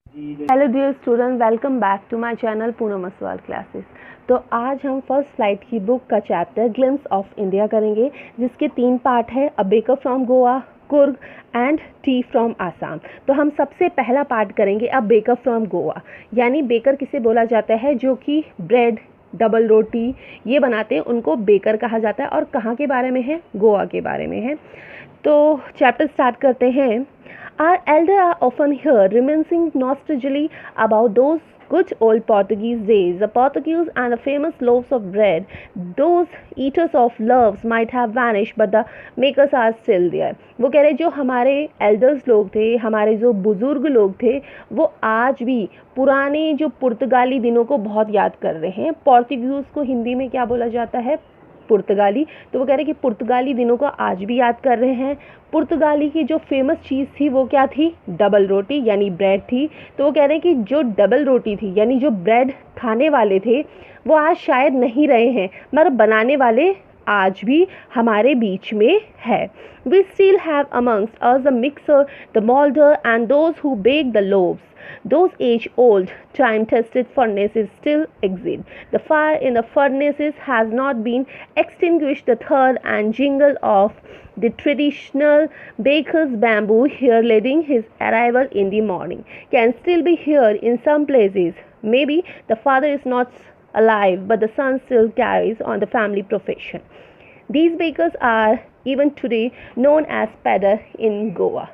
Hello dear student, welcome back to my channel Poonam Aswal classes. तो आज हम फर्स्ट स्लाइड की बुक का चैप्टर ग्लिम्स ऑफ इंडिया करेंगे, जिसके 3 पार्ट है, a baker from Goa, Coorg and tea from Assam. तो हम सबसे पहला पार्ट करेंगे अ बेकर फ्रॉम गोवा। यानी बेकर किसे बोला जाता है? जो कि ब्रेड, डबल रोटी ये बनाते हैं, उनको बेकर कहा जाता है। और कहाँ के बारे में है? गोवा के बारे में है। तो चैप्टर स्टार्ट करते हैं। Our elders are often here reminiscing nostalgically about those good old Portuguese days. The Portuguese and the famous loaves of bread, those eaters of loaves might have vanished, but the makers are still there. वो कह रहे जो हमारे elders लोग थे, हमारे जो बुज़ुर्ग लोग थे, वो आज भी पुराने जो पुर्तगाली दिनों को बहुत याद कर रहे हैं। पोर्तुगीज़ को हिंदी में क्या बोला जाता है? पुर्तगाली। तो वो कह रहे हैं कि पुर्तगाली दिनों को आज भी याद कर रहे हैं। पुर्तगाली की जो फेमस चीज़ थी वो क्या थी? डबल रोटी यानी ब्रेड थी। तो वो कह रहे हैं कि जो डबल रोटी थी यानी जो ब्रेड खाने वाले थे वो आज शायद नहीं रहे हैं, मगर बनाने वाले आज भी हमारे बीच में है। We still have amongst us the mixer, the moulder and those who bake the loaves. Those age-old, time-tested furnaces still exist. The fire in the furnaces has not been extinguished. The third and jingle of the traditional baker's bamboo heralding his arrival in the morning can still be heard in some places. Maybe the father is not alive, but the son still carries on the family profession. These bakers are even today known as pedder in Goa.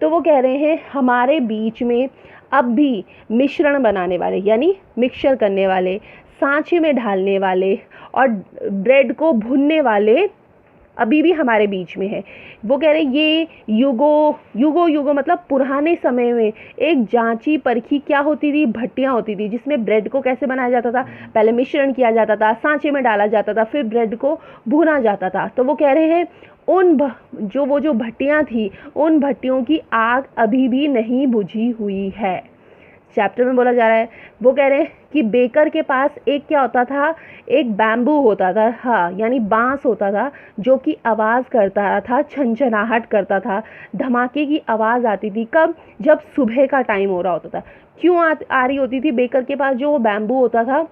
तो वो कह रहे हैं हमारे बीच में अब भी मिश्रण बनाने वाले यानी मिक्सचर करने वाले, सांचे में ढालने वाले और ब्रेड को भूनने वाले अभी भी हमारे बीच में है। वो कह रहे ये युगो मतलब पुराने समय में एक जांची परखी क्या होती थी? भट्टियाँ होती थी, जिसमें ब्रेड को कैसे बनाया जाता था? पहले मिश्रण किया जाता था, सांचे में डाला जाता था, फिर ब्रेड को भूना जाता था। तो वो कह रहे हैं जो भट्टियाँ थी, उन भट्टियों की आग अभी भी नहीं बुझी हुई है। चैप्टर में बोला जा रहा है, वो कह रहे हैं कि बेकर के पास एक क्या होता था? एक बैम्बू होता था, हाँ, यानी बांस होता था, जो कि आवाज़ करता था, छनछनाहट करता था, धमाके की आवाज़ आती थी। कब? जब सुबह का टाइम हो रहा होता था। क्यों आ रही होती थी? बेकर के पास जो वो बैम्बू होता था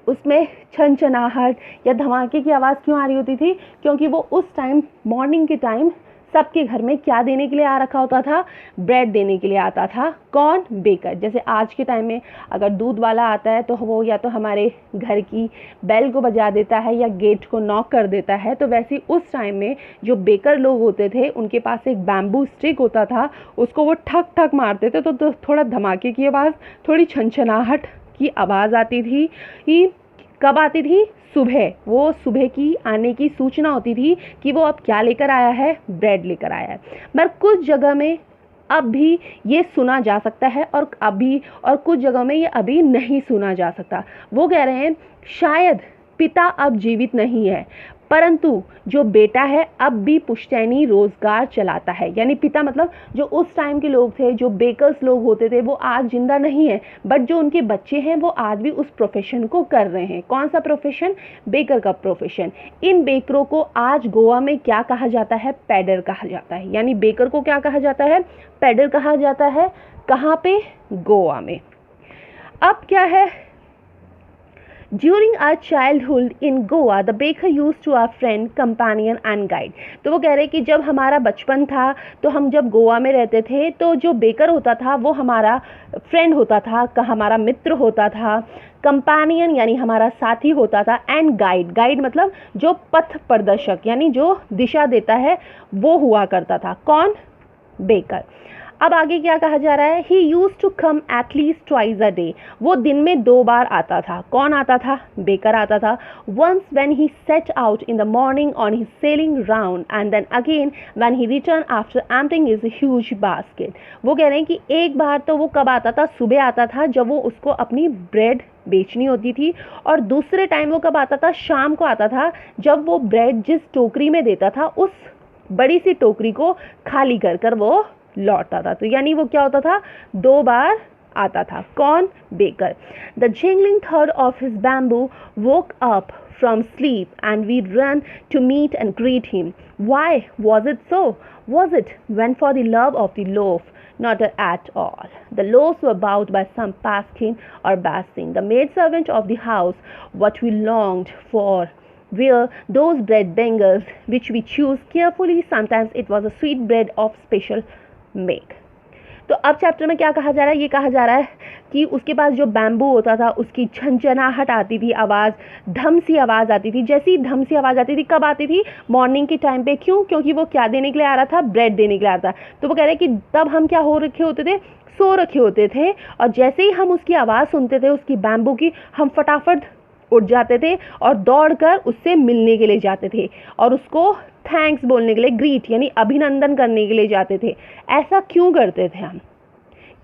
उसमें छनछनाहट या धमाके की आवाज़ क्यों आ रही होती थी? क्योंकि वो उस टाइम मॉर्निंग के टाइम सबके घर में क्या देने के लिए आ रखा होता था? ब्रेड देने के लिए आता था। कौन? बेकर। जैसे आज के टाइम में अगर दूध वाला आता है तो वो या तो हमारे घर की बेल को बजा देता है या गेट को नॉक कर देता है, तो वैसे उस टाइम में जो बेकर लोग होते थे उनके पास एक बैम्बू स्टिक होता था, उसको वो ठक ठक मारते थे तो थोड़ा धमाके की आवाज़, थोड़ी छनछनाहट की आवाज़ आती थी। कि कब आती थी? सुबह। वो सुबह की आने की सूचना होती थी कि वो अब क्या लेकर आया है? ब्रेड लेकर आया है। मगर कुछ जगह में अब भी ये सुना जा सकता है और कुछ जगह में ये अभी नहीं सुना जा सकता। वो कह रहे हैं शायद पिता अब जीवित नहीं है, परंतु जो बेटा है अब भी पुश्तैनी रोजगार चलाता है। यानी पिता मतलब जो उस टाइम के लोग थे, जो बेकर्स लोग होते थे, वो आज जिंदा नहीं है, बट जो उनके बच्चे हैं वो आज भी उस प्रोफेशन को कर रहे हैं। कौन सा प्रोफेशन? बेकर का प्रोफेशन। इन बेकरों को आज गोवा में क्या कहा जाता है? पैडर कहा जाता है। यानी बेकर को क्या कहा जाता है? पैडर कहा जाता है। कहाँ पे? गोवा में। अब क्या है? During our childhood in Goa, the baker used to our friend, companion and guide. तो वो कह रहे कि जब हमारा बचपन था, तो हम जब गोवा में रहते थे, तो जो बेकर होता था वो हमारा फ्रेंड होता था, हमारा मित्र होता था, कंपेनियन यानी हमारा साथी होता था, एंड गाइड मतलब जो पथ प्रदर्शक यानी जो दिशा देता है वो हुआ करता था। कौन? बेकर। अब आगे क्या कहा जा रहा है? He use to come at least twice a day. वो दिन में 2 बार आता था। कौन आता था? बेकर आता था। Once when he set out in the morning on his selling round and then again when he return after emptying his huge basket. वो कह रहे हैं कि एक बार तो वो कब आता था? सुबह आता था, जब वो उसको अपनी ब्रेड बेचनी होती थी, और दूसरे टाइम वो कब आता था? शाम को आता था, जब वो ब्रेड जिस टोकरी में देता था उस बड़ी सी टोकरी को खाली कर कर वो लौटता था। तो यानी वो क्या होता था? 2 बार आता था। कौन? Baker. The jingling third of his bamboo woke up from sleep and we ran to meet and greet him. Why was it so? Was it when for the love of the loaf not at all. The loaves were bought by some Paskin or Bastin, the maidservant of the house. What we longed for were those bread bangles which we choose carefully. Sometimes it was a sweet bread of special make. तो अब chapter में क्या कहा जा रहा है, ये कहा जा रहा है कि उसके पास जो बैम्बू होता था उसकी झंझनाहट आती थी, आवाज़, धम सी आवाज़ आती थी. जैसी धम सी आवाज़ आती थी, कब आती थी? मॉर्निंग के टाइम पे. क्यों? क्योंकि वो क्या देने के लिए आ रहा था? ब्रेड देने के लिए आ रहा था. तो वो कह रहे हैं कि तब हम क्या हो रखे होते थे? सो रखे होते थे, और जैसे ही हम उसकी आवाज़ सुनते थे उसकी बैम्बू की, हम फटाफट उठ जाते थे और दौड़कर उससे मिलने के लिए जाते थे और उसको थैंक्स बोलने के लिए, ग्रीट यानी अभिनंदन करने के लिए जाते थे. ऐसा क्यों करते थे हम?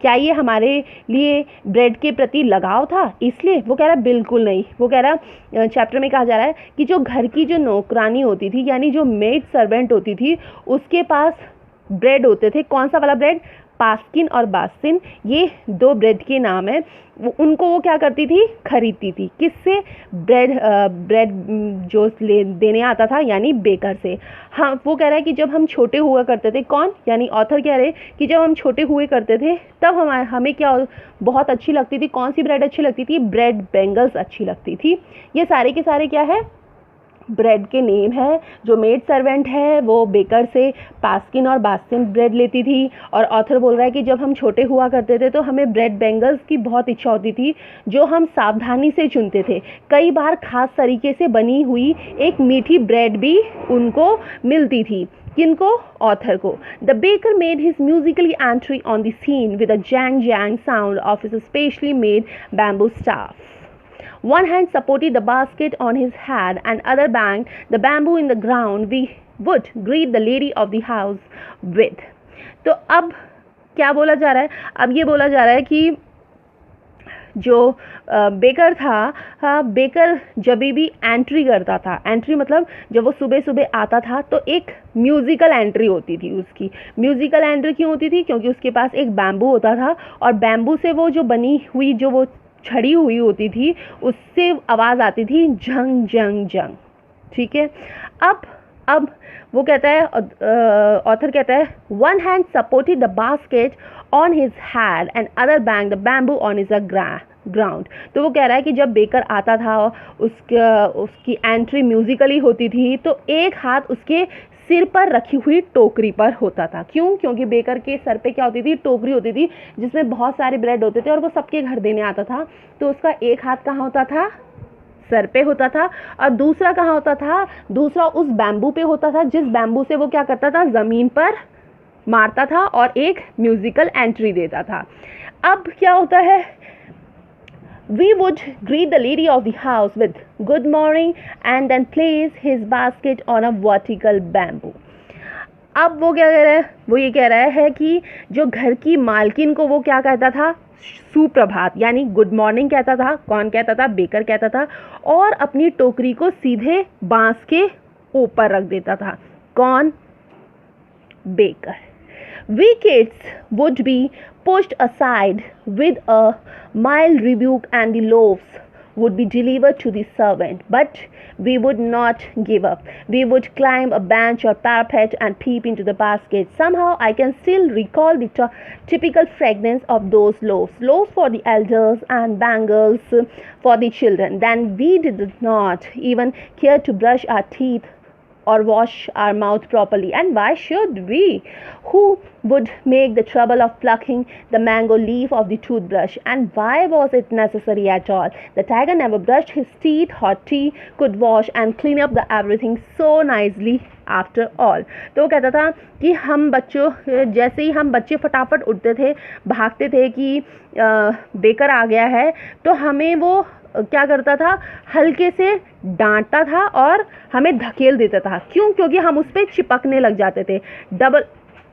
क्या ये हमारे लिए ब्रेड के प्रति लगाव था इसलिए? वो कह रहा है बिल्कुल नहीं. वो कह रहा चैप्टर में कहा जा रहा है कि जो घर की जो नौकरानी होती थी यानी जो मेड सर्वेंट होती थी उसके पास ब्रेड होते थे. कौन सा वाला ब्रेड? पास्किन और बास्टिन, ये दो ब्रेड के नाम है. उनको वो क्या करती थी? खरीदती थी. किससे? ब्रेड जो देने आता था यानी बेकर से. हाँ, वो कह रहा है कि जब हम छोटे हुआ करते थे, कौन यानी ऑथर कह रहे कि जब हम छोटे हुए करते थे तब हमें क्या बहुत अच्छी लगती थी? कौन सी ब्रेड अच्छी लगती थी? ब्रेड बेंगल्स अच्छी लगती थी. ये सारे के सारे क्या है? ब्रेड के नेम है. जो मेड सर्वेंट है वो बेकर से पास्किन और बास्टिन ब्रेड लेती थी. और ऑथर बोल रहा है कि जब हम छोटे हुआ करते थे तो हमें ब्रेड बेंगल्स की बहुत इच्छा होती थी जो हम सावधानी से चुनते थे. कई बार खास तरीके से बनी हुई एक मीठी ब्रेड भी उनको मिलती थी. किनको? ऑथर को. The baker made his musically entry on the scene with a jhang jhang sound of his specially made bamboo staff. One hand supported the basket on his head and other banged the bamboo in the ground. We would greet the lady of the house with. तो अब क्या बोला जा रहा है? अब ये बोला जा रहा है कि जो बेकर था, हाँ, बेकर जब भी एंट्री करता था, एंट्री मतलब जब वो सुबह सुबह आता था तो एक म्यूज़िकल एंट्री होती थी उसकी. म्यूज़िकल एंट्री क्यों होती थी? क्योंकि उसके पास एक बैम्बू होता था और बैम्बू से वो जो बनी हुई जो वो छड़ी हुई होती थी उससे आवाज़ आती थी जंग जंग जंग. ठीक है. अब वो कहता है, ऑथर कहता है, one hand supported the basket on his had and other bang the bamboo on his ground. तो वो कह रहा है कि जब बेकर आता था उसकी एंट्री म्यूजिकली होती थी तो एक हाथ उसके सिर पर रखी हुई टोकरी पर होता था. क्यों? क्योंकि बेकर के सर पे क्या होती थी? टोकरी होती थी जिसमें बहुत सारे ब्रेड होते थे और वो सबके घर देने आता था. तो उसका एक हाथ कहाँ होता था? सर पे होता था. और दूसरा कहाँ होता था? दूसरा उस बैम्बू पे होता था जिस बैम्बू से वो क्या करता था? ज़मीन पर मारता था और एक म्यूजिकल एंट्री देता था. अब क्या होता है? We would greet the lady of the house with good morning and then place his basket on a vertical bamboo. अब वो क्या कह रहा है? वो ये कह रहा है कि जो घर की मालकिन को वो क्या कहता था? सुप्रभात यानी गुड मॉर्निंग कहता था. कौन कहता था? बेकर कहता था. और अपनी टोकरी को सीधे बांस के ऊपर रख देता था. कौन? Baker. We kids would be pushed aside with a mild rebuke and the loaves would be delivered to the servant. But we would not give up. We would climb a bench or parapet and peep into the basket. Somehow I can still recall the typical fragrance of those loaves. Loaves for the elders and bangles for the children. Then we did not even care to brush our teeth or wash our mouth properly. And why should we? Who would make the trouble of plucking the mango leaf of the toothbrush? And why was it necessary at all? The tiger never brushed his teeth. Hot tea could wash and clean up the everything so nicely after all. तो वो कहता था कि हम बच्चों, जैसे ही हम बच्चे फटाफट उठते थे, भागते थे कि बेकर आ गया है, तो हमें वो क्या करता था? हल्के से डांटता था और हमें धकेल देता था. क्यों? क्योंकि हम उस पर चिपकने लग जाते थे.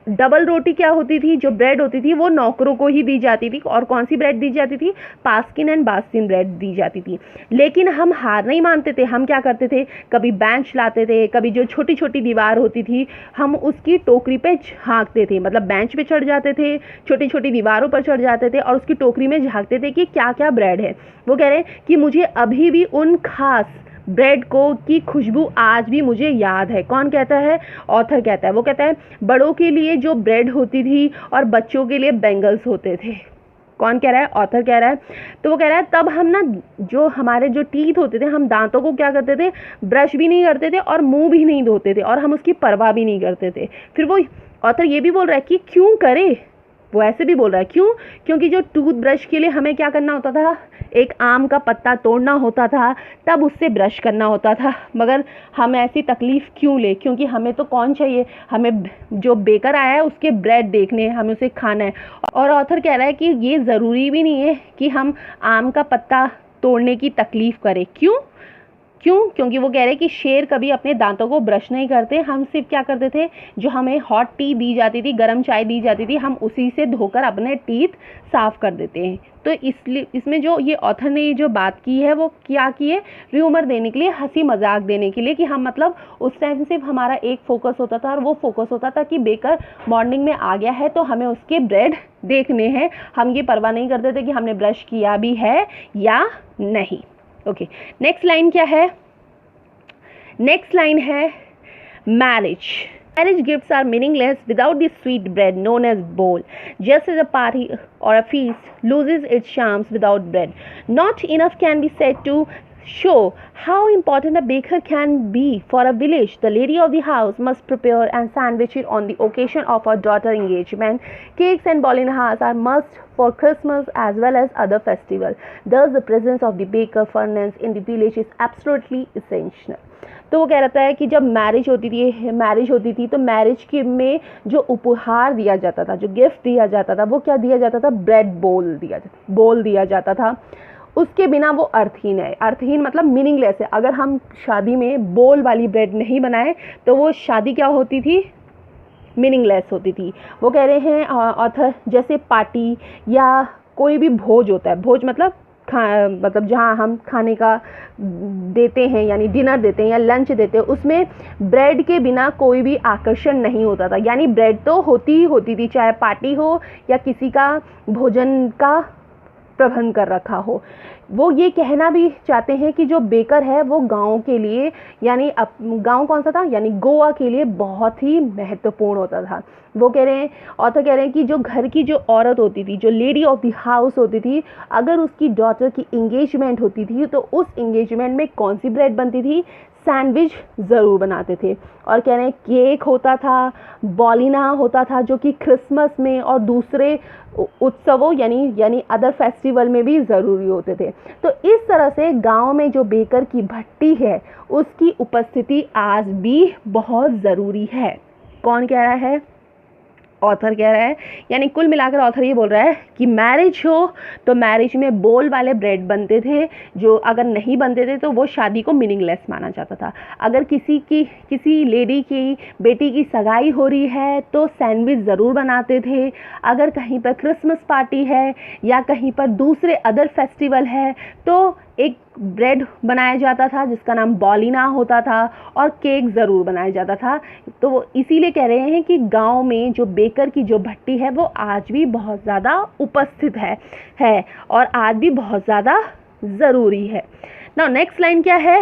डबल रोटी क्या होती थी? जो ब्रेड होती थी वो नौकरों को ही दी जाती थी. और कौन सी ब्रेड दी जाती थी? पास्किन एंड बास्टिन ब्रेड दी जाती थी. लेकिन हम हार नहीं मानते थे. हम क्या करते थे? कभी बेंच लाते थे, कभी जो छोटी छोटी दीवार होती थी हम उसकी टोकरी पे झांकते थे. मतलब बेंच पे चढ़ जाते थे, छोटी छोटी दीवारों पर चढ़ जाते थे और उसकी टोकरी में झांकते थे कि क्या क्या ब्रेड है. वो कह रहे हैं कि मुझे अभी भी उन खास ब्रेड को की खुशबू आज भी मुझे याद है। कौन कहता है? ऑथर कहता है। वो कहता है बड़ों के लिए जो ब्रेड होती थी और बच्चों के लिए बेंगल्स होते थे। कौन कह रहा है? ऑथर कह रहा है। तो वो कह रहा है तब हम ना जो हमारे जो टीथ होते थे, हम दांतों को क्या करते थे? ब्रश भी नहीं करते थे और मुंह भी नहीं धोते थे और हम उसकी परवाह भी नहीं करते थे। फिर वो ऑथर ये भी बोल रहा है कि क्यों करें। वो ऐसे भी बोल रहा है क्यों? क्योंकि जो टूथब्रश के लिए हमें क्या करना होता था? एक आम का पत्ता तोड़ना होता था, तब उससे ब्रश करना होता था। मगर हम ऐसी तकलीफ़ क्यों ले? क्योंकि हमें तो कौन चाहिए? हमें जो बेकर आया है उसके ब्रेड देखने हैं, हमें उसे खाना है। और ऑथर कह रहा है कि ये ज़रूरी भी नहीं है कि हम आम का पत्ता तोड़ने की तकलीफ़ करें। क्यों? क्योंकि वो कह रहे हैं कि शेर कभी अपने दांतों को ब्रश नहीं करते। हम सिर्फ क्या करते थे? जो हमें हॉट टी दी जाती थी, गर्म चाय दी जाती थी, हम उसी से धोकर अपने टीथ साफ़ कर देते हैं। तो इसलिए इसमें जो ये ऑथर ने जो बात की है वो क्या की है? ह्यूमर देने के लिए, हंसी मजाक देने के लिए कि हम मतलब उस टाइम सिर्फ हमारा एक फोकस होता था और वो फोकस होता था कि बेकर मॉर्निंग में आ गया है तो हमें उसके ब्रेड देखने हैं। हम ये परवाह नहीं करते थे कि हमने ब्रश किया भी है या नहीं। ओके, नेक्स्ट लाइन क्या है? नेक्स्ट लाइन है marriage. Marriage gifts are meaningless without the sweet bread known as bowl. Just as a party or a feast loses its charms without bread. Not enough can be said to show how important a baker can be for a village. The lady of the house must prepare and sandwich it on the occasion of her daughter's engagement. Cakes and bolinas are must for Christmas as well as other festivals. Thus, the presence of the baker furnace in the village is absolutely essential. तो वो कह रहा है कि जब marriage होती थी तो मैरिज के में जो उपहार दिया जाता था, जो गिफ्ट दिया जाता था, वो क्या दिया जाता था? ब्रेड बोल दिया जाता था। उसके बिना वो अर्थहीन है। अर्थहीन मतलब मीनिंगलेस है। अगर हम शादी में बोल वाली ब्रेड नहीं बनाए तो वो शादी क्या होती थी? मीनिंगलेस होती थी। वो कह रहे हैं ऑथर, जैसे पार्टी या कोई भी भोज होता है। भोज मतलब जहाँ हम खाने का देते हैं, यानी डिनर देते हैं या लंच देते हैं, उसमें ब्रेड के बिना कोई भी आकर्षण नहीं होता था। यानी ब्रेड तो होती ही होती थी, चाहे पार्टी हो या किसी का भोजन का प्रबंध कर रखा हो। वो ये कहना भी चाहते हैं कि जो बेकर है वो गाँव के लिए, यानी गाँव कौन सा था? यानी गोवा के लिए बहुत ही महत्वपूर्ण होता था। वो कह रहे हैं, ऑथर कह रहे हैं कि जो घर की जो औरत होती थी, जो लेडी ऑफ द हाउस होती थी, अगर उसकी डॉटर की इंगेजमेंट होती थी तो उस इंगेजमेंट में कौन सी ब्रेड बनती थी? सैंडविच ज़रूर बनाते थे। और कह रहे हैं केक होता था, बॉलिना होता था, जो कि क्रिसमस में और दूसरे उत्सवों यानी अदर फेस्टिवल में भी ज़रूरी होते थे। तो इस तरह से गांव में जो बेकर की भट्टी है उसकी उपस्थिति आज भी बहुत ज़रूरी है। कौन कह रहा है? ऑथर कह रहा है। यानी कुल मिलाकर ऑथर ये बोल रहा है कि मैरिज हो तो मैरिज में बोल वाले ब्रेड बनते थे, जो अगर नहीं बनते थे तो वो शादी को मीनिंगलेस माना जाता था। अगर किसी लेडी की बेटी की सगाई हो रही है तो सैंडविच ज़रूर बनाते थे। अगर कहीं पर क्रिसमस पार्टी है या कहीं पर दूसरे अदर फेस्टिवल है तो एक ब्रेड बनाया जाता था जिसका नाम बॉलिना होता था और केक ज़रूर बनाया जाता था। तो वो इसीलिए कह रहे हैं कि गांव में जो बेकर की जो भट्टी है वो आज भी बहुत ज़्यादा उपस्थित है और आज भी बहुत ज़्यादा ज़रूरी है। नाउ नेक्स्ट लाइन क्या है?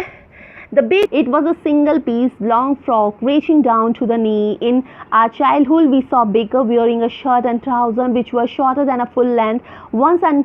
It was a single piece, long frock reaching down to the knee. In our childhood, we saw baker wearing a shirt and trousers which were shorter than a full length, once and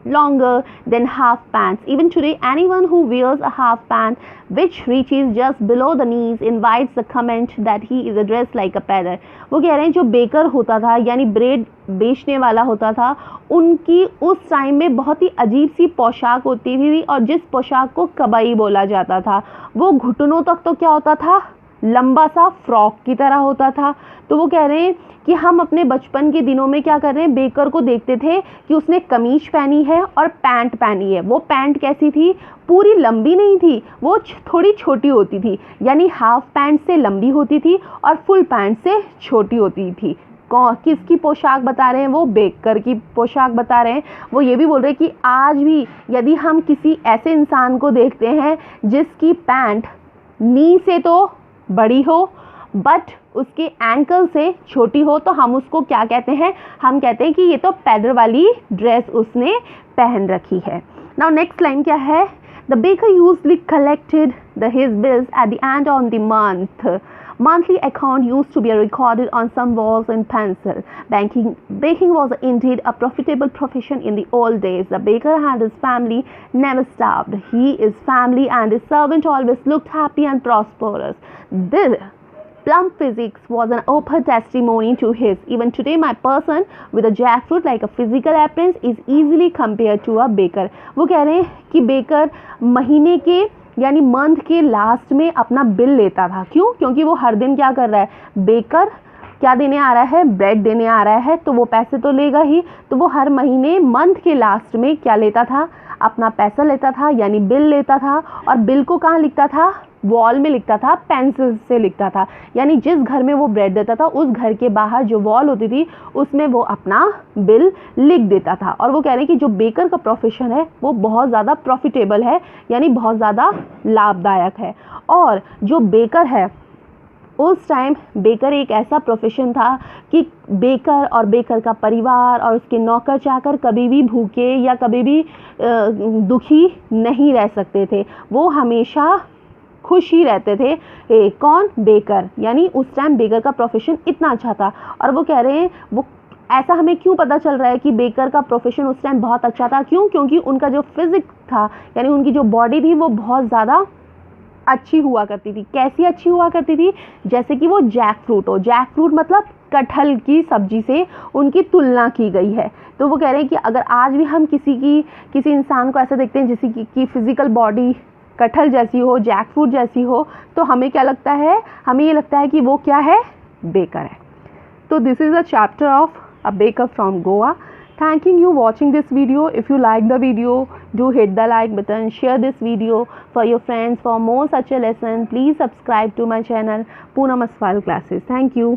longer than half pants. Even today, anyone who wears a half pant which reaches just below the knees invites the comment that he is dressed like a peddler. वो कह रहे हैं जो baker होता था यानी bread बेचने वाला होता था, उनकी उस टाइम में बहुत ही अजीब सी पोशाक होती थी और जिस पोशाक को कबाई बोला जाता था वो घुटनों तक तो क्या होता था? लंबा सा फ्रॉक की तरह होता था। तो वो कह रहे हैं कि हम अपने बचपन के दिनों में क्या कर रहे हैं? बेकर को देखते थे कि उसने कमीज पहनी है और पैंट पहनी है। वो पैंट कैसी थी? पूरी लंबी नहीं थी, वो थोड़ी छोटी होती थी, यानी हाफ पैंट से लंबी होती थी और फुल पैंट से छोटी होती थी। किसकी पोशाक बता रहे हैं? वो बेकर की पोशाक बता रहे हैं। वो ये भी बोल रहे हैं कि आज भी यदि हम किसी ऐसे इंसान को देखते हैं जिसकी पैंट नी से तो बड़ी हो बट उसके एंकल से छोटी हो तो हम उसको क्या कहते हैं? हम कहते हैं कि ये तो पैडर वाली ड्रेस उसने पहन रखी है। नाउ नेक्स्ट लाइन क्या है? The baker usually collected his bills at the end of the month. Monthly account used to be recorded on some walls in pencil. Baking was indeed a profitable profession in the old days. The baker and his family never starved. His family and his servant always looked happy and prosperous. This plum physics was an open testimony to his. Even today, my person with a jackfruit like a physical appearance is easily compared to a baker. वो कह रहे हैं कि baker महीने के यानी month के last में अपना बिल लेता था. क्यों? क्योंकि वो हर दिन क्या कर रहा है, बेकर क्या देने आ रहा है, ब्रेड देने आ रहा है, तो वो पैसे तो लेगा ही. तो वो हर महीने मंथ के लास्ट में क्या लेता था, अपना पैसा लेता था यानी बिल लेता था. और बिल को कहाँ लिखता था, वॉल में लिखता था, पेंसिल से लिखता था. यानी जिस घर में वो ब्रेड देता था उस घर के बाहर जो वॉल होती थी उसमें वो अपना बिल लिख देता था. और वो कह रहे हैं कि जो बेकर का प्रोफेशन है वो बहुत ज़्यादा प्रॉफिटेबल है यानी बहुत ज़्यादा लाभदायक है. और जो बेकर है उस टाइम बेकर एक ऐसा प्रोफेशन था कि बेकर और बेकर का परिवार और उसके नौकर चाकर कभी भी भूखे या कभी भी दुखी नहीं रह सकते थे. वो हमेशा खुश ही रहते थे. कौन? बेकर. यानी उस टाइम बेकर का प्रोफेशन इतना अच्छा था. और वो कह रहे हैं वो ऐसा हमें क्यों पता चल रहा है कि बेकर का प्रोफेशन उस टाइम बहुत अच्छा था. क्यों? क्योंकि उनका जो फिजिक्स था यानी उनकी जो बॉडी थी वो बहुत ज़्यादा अच्छी हुआ करती थी. कैसी अच्छी हुआ करती थी? जैसे कि वो जैक फ्रूट हो. जैक फ्रूट मतलब कटहल की सब्जी से उनकी तुलना की गई है. तो वो कह रहे हैं कि अगर आज भी हम किसी इंसान को ऐसा देखते हैं जैसे कि फिजिकल बॉडी कटहल जैसी हो, जैक फ्रूट जैसी हो, तो हमें क्या लगता है, हमें ये लगता है कि वो क्या है, बेकर है. तो this is a chapter of a baker from Goa. Thanking you watching this video. If you like the video, do hit the like button, share this video for your friends. For more such a lesson, please subscribe to my channel Poonam Aswal Classes. Thank you.